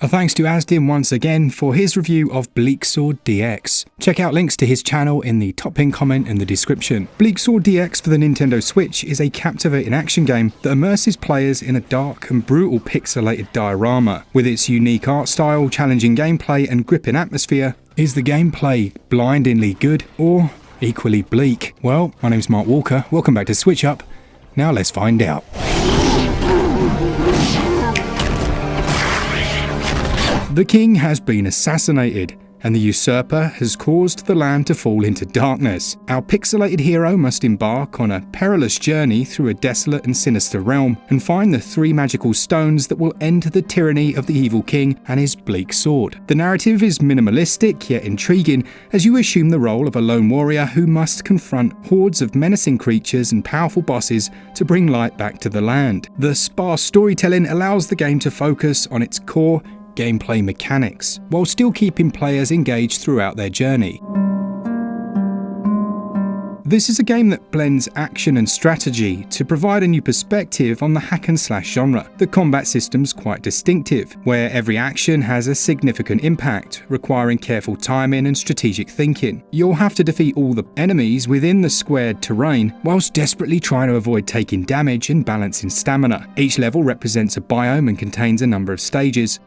A thanks to Asdim once again for his review of Bleak Sword DX. Check out links to his channel in the top pinned comment in the description. Bleak Sword DX for the Nintendo Switch is a captivating action game that immerses players in a dark and brutal pixelated diorama. With its unique art style, challenging gameplay and gripping atmosphere, is the gameplay blindingly good or equally bleak? Well, my name's Mark Walker, welcome back to SwitchUp. Now let's find out. The king has been assassinated, and the usurper has caused the land to fall into darkness. Our pixelated hero must embark on a perilous journey through a desolate and sinister realm and find the 3 magical stones that will end the tyranny of the evil king and his bleak sword. The narrative is minimalistic yet intriguing as you assume the role of a lone warrior who must confront hordes of menacing creatures and powerful bosses to bring light back to the land. The sparse storytelling allows the game to focus on its core gameplay mechanics, while still keeping players engaged throughout their journey. This is a game that blends action and strategy to provide a new perspective on the hack and slash genre. The combat system's quite distinctive, where every action has a significant impact, requiring careful timing and strategic thinking. You'll have to defeat all the enemies within the squared terrain, whilst desperately trying to avoid taking damage and balancing stamina. Each level represents a biome and contains a number of stages,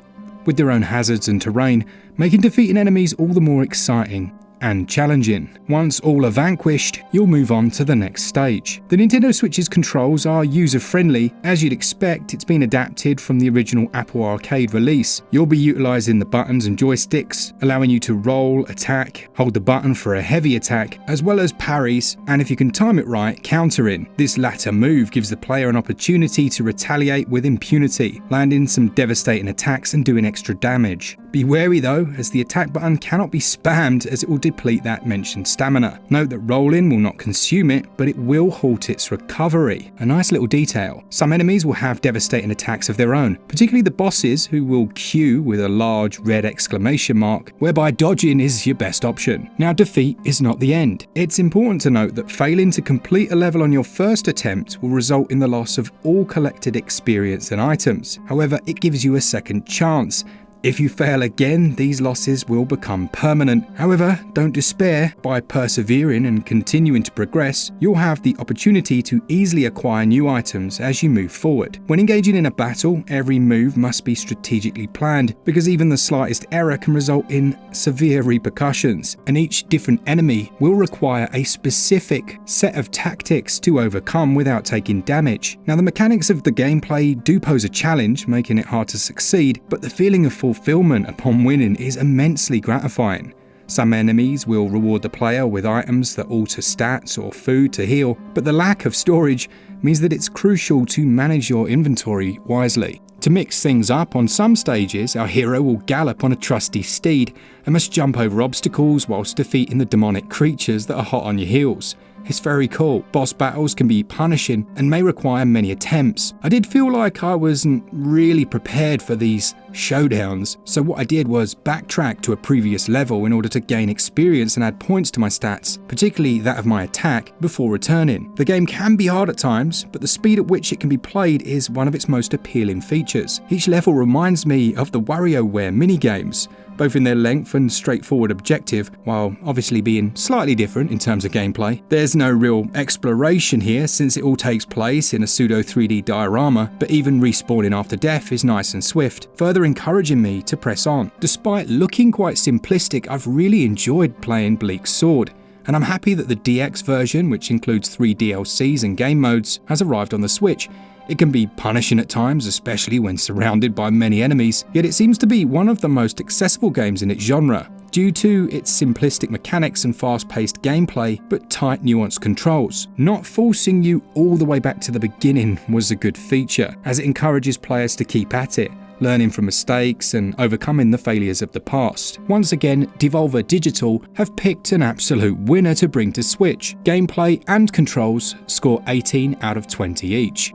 with their own hazards and terrain, making defeating enemies all the more exciting and challenging. Once all are vanquished, you'll move on to the next stage. The Nintendo Switch's controls are user-friendly. As you'd expect, it's been adapted from the original Apple Arcade release. You'll be utilising the buttons and joysticks, allowing you to roll, attack, hold the button for a heavy attack, as well as parries, and if you can time it right, countering. This latter move gives the player an opportunity to retaliate with impunity, landing some devastating attacks and doing extra damage. Be wary though, as the attack button cannot be spammed as it will deplete that mentioned stamina. Note that rolling will not consume it, but it will halt its recovery. A nice little detail. Some enemies will have devastating attacks of their own, particularly the bosses, who will queue with a large red exclamation mark, whereby dodging is your best option. Now, defeat is not the end. It's important to note that failing to complete a level on your first attempt will result in the loss of all collected experience and items. However, it gives you a second chance. If you fail again, these losses will become permanent. However, don't despair. By persevering and continuing to progress, you'll have the opportunity to easily acquire new items as you move forward. When engaging in a battle, every move must be strategically planned, because even the slightest error can result in severe repercussions, and each different enemy will require a specific set of tactics to overcome without taking damage. Now, the mechanics of the gameplay do pose a challenge, making it hard to succeed, but the feeling of fulfillment upon winning is immensely gratifying. Some enemies will reward the player with items that alter stats or food to heal, but the lack of storage means that it's crucial to manage your inventory wisely. To mix things up, on some stages, our hero will gallop on a trusty steed and must jump over obstacles whilst defeating the demonic creatures that are hot on your heels. It's very cool. Boss battles can be punishing and may require many attempts. I did feel like I wasn't really prepared for these showdowns, so what I did was backtrack to a previous level in order to gain experience and add points to my stats, particularly that of my attack, before returning. The game can be hard at times, but the speed at which it can be played is one of its most appealing features. Each level reminds me of the WarioWare minigames, both in their length and straightforward objective, while obviously being slightly different in terms of gameplay. There's no real exploration here since it all takes place in a pseudo 3D diorama, but even respawning after death is nice and swift, further encouraging me to press on. Despite looking quite simplistic, I've really enjoyed playing Bleak Sword, and I'm happy that the DX version, which includes 3 DLCs and game modes, has arrived on the Switch. It can be punishing at times, especially when surrounded by many enemies, yet it seems to be one of the most accessible games in its genre, due to its simplistic mechanics and fast-paced gameplay, but tight, nuanced controls. Not forcing you all the way back to the beginning was a good feature, as it encourages players to keep at it, learning from mistakes and overcoming the failures of the past. Once again, Devolver Digital have picked an absolute winner to bring to Switch. Gameplay and controls score 18 out of 20 each.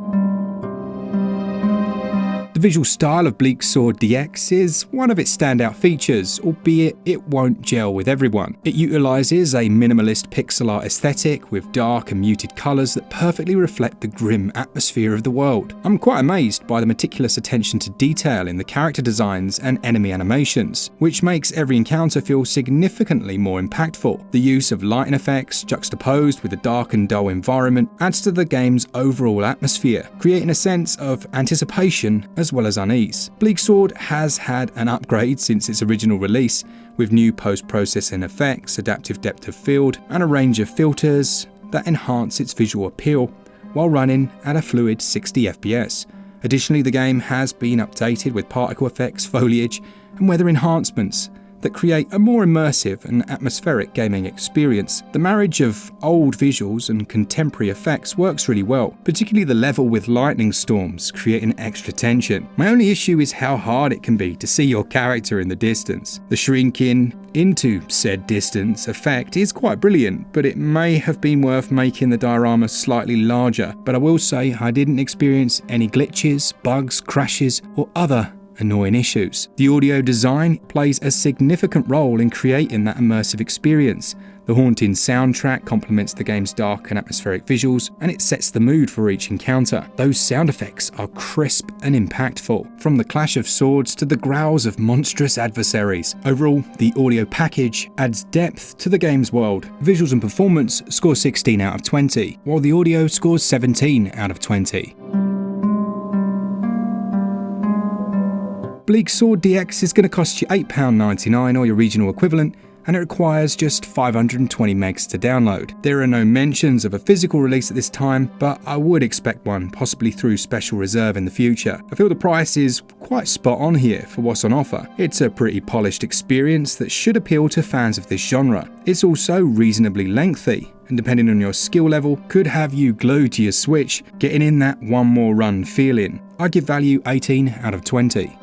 The visual style of Bleak Sword DX is one of its standout features, albeit it won't gel with everyone. It utilises a minimalist pixel art aesthetic with dark and muted colours that perfectly reflect the grim atmosphere of the world. I'm quite amazed by the meticulous attention to detail in the character designs and enemy animations, which makes every encounter feel significantly more impactful. The use of lighting effects juxtaposed with a dark and dull environment adds to the game's overall atmosphere, creating a sense of anticipation as well as unease. Bleak Sword has had an upgrade since its original release, with new post-processing effects, adaptive depth of field, and a range of filters that enhance its visual appeal while running at a fluid 60 FPS. Additionally, the game has been updated with particle effects, foliage, and weather enhancements that create a more immersive and atmospheric gaming experience. The marriage of old visuals and contemporary effects works really well, particularly the level with lightning storms, creating extra tension. My only issue is how hard it can be to see your character in the distance. The shrinking into said distance effect is quite brilliant, but it may have been worth making the diorama slightly larger. But I will say I didn't experience any glitches, bugs, crashes, or other annoying issues. The audio design plays a significant role in creating that immersive experience. The haunting soundtrack complements the game's dark and atmospheric visuals, and it sets the mood for each encounter. Those sound effects are crisp and impactful, from the clash of swords to the growls of monstrous adversaries. Overall, the audio package adds depth to the game's world. Visuals and performance score 16 out of 20, while the audio scores 17 out of 20. Bleak Sword DX is going to cost you £8.99 or your regional equivalent, and it requires just 520 megs to download. There are no mentions of a physical release at this time, but I would expect one, possibly through special reserve in the future. I feel the price is quite spot on here for what's on offer. It's a pretty polished experience that should appeal to fans of this genre. It's also reasonably lengthy, and depending on your skill level, could have you glued to your Switch, getting in that one more run feeling. I give value 18 out of 20.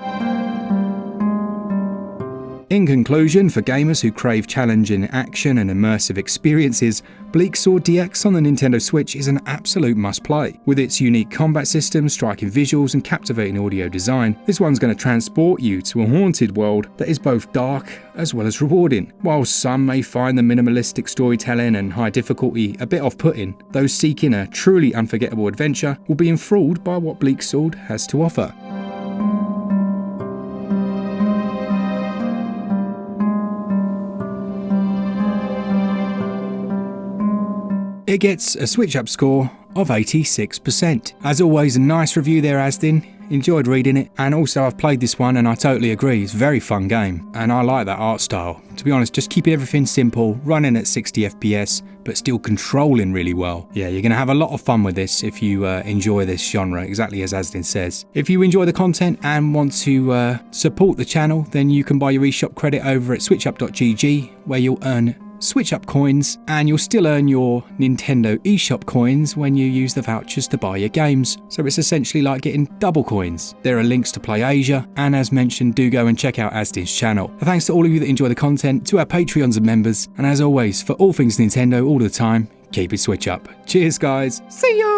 In conclusion, for gamers who crave challenging action and immersive experiences, Bleak Sword DX on the Nintendo Switch is an absolute must-play. With its unique combat system, striking visuals, and captivating audio design, this one's going to transport you to a haunted world that is both dark as well as rewarding. While some may find the minimalistic storytelling and high difficulty a bit off-putting, those seeking a truly unforgettable adventure will be enthralled by what Bleak Sword has to offer. It gets a SwitchUp score of 86%. As always, a nice review there, Asdin. Enjoyed reading it, and also I've played this one and I totally agree, it's a very fun game and I like that art style. To be honest, just keeping everything simple, running at 60 FPS but still controlling really well. Yeah, you're going to have a lot of fun with this if you enjoy this genre, exactly as Asdin says. If you enjoy the content and want to support the channel, then you can buy your eShop credit over at switchup.gg, where you'll earn SwitchUp coins, and you'll still earn your Nintendo eShop coins when you use the vouchers to buy your games. So it's essentially like getting double coins. There are links to Play Asia, and as mentioned, do go and check out Asdin's channel. Thanks to all of you that enjoy the content, to our Patreons and members, and as always, for all things Nintendo all the time, keep it Switch up. Cheers guys, see ya!